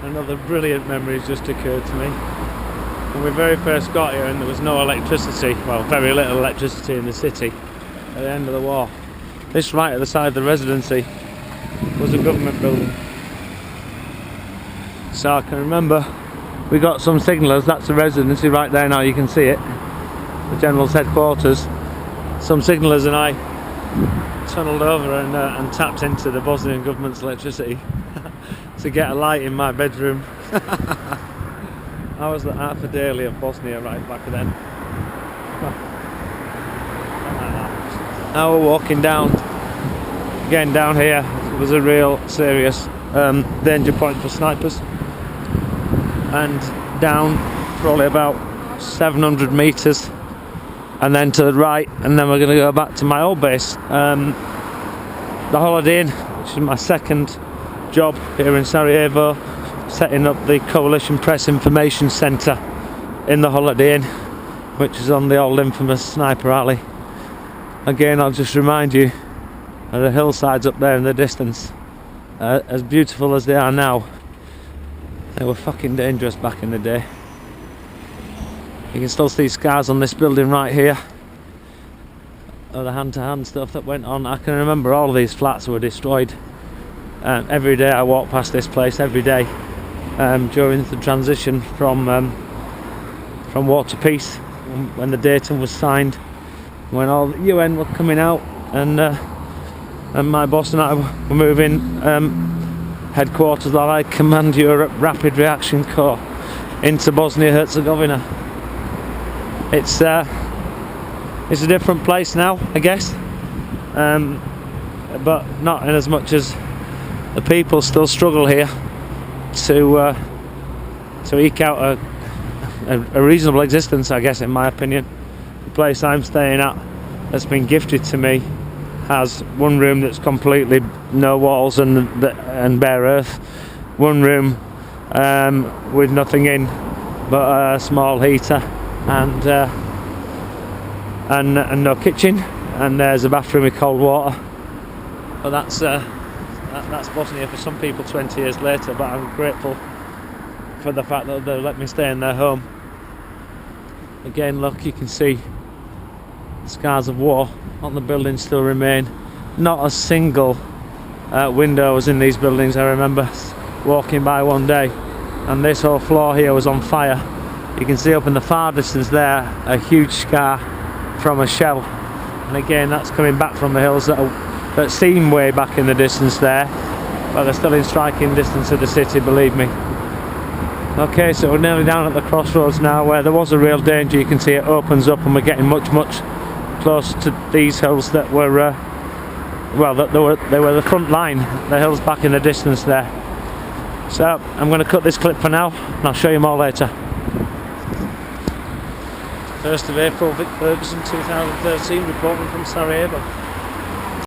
Another brilliant memory has just occurred to me. When we very first got here and there was no electricity, well, very little electricity in the city at the end of the war. This right at the side of the residency was a government building. So I can remember we got some signallers, that's the residency right there now, you can see it, the General's headquarters. Some signallers and I tunnelled over and tapped into the Bosnian government's electricity to get a light in my bedroom. I was the Alpha Daily of Bosnia right back then. Now we're walking down, again down here. It was a real serious danger point for snipers, and down probably about 700 metres and then to the right, and then we're going to go back to my old base, the Holiday Inn, which is my second job here in Sarajevo, setting up the Coalition Press Information Centre in the Holiday Inn, which is on the old infamous Sniper Alley. Again, I'll just remind you of the hillsides up there in the distance. As beautiful as they are now, they were fucking dangerous back in the day. You can still see scars on this building right here of the hand-to-hand stuff that went on. I can remember all of these flats were destroyed. Every day I walk past this place, every day, during the transition from war to peace, when the Dayton was signed, when all the UN were coming out, and my boss and I were moving headquarters that I Command Europe Rapid Reaction Corps into Bosnia-Herzegovina. It's a different place now, I guess, but not in as much as the people still struggle here to eke out a reasonable existence, I guess, in my opinion. The place I'm staying at that's been gifted to me has one room that's completely no walls and bare earth, one room with nothing in but a small heater and no kitchen, and there's a bathroom with cold water. But that's Bosnia for some people 20 years later, but I'm grateful for the fact that they let me stay in their home. Again, look, you can see scars of war on the buildings still remain. Not a single window was in these buildings. I remember walking by one day and this whole floor here was on fire. You can see up in the far distance there a huge scar from a shell, and again that's coming back from the hills that seem way back in the distance there, but they're still in striking distance of the city, believe me. Okay, so we're nearly down at the crossroads now where there was a real danger. You can see it opens up and we're getting much closer to these hills that were they were the front line, the hills back in the distance there. So I'm going to cut this clip for now and I'll show you more later. 1st of April, Vic Ferguson 2013, reporting from Sarajevo.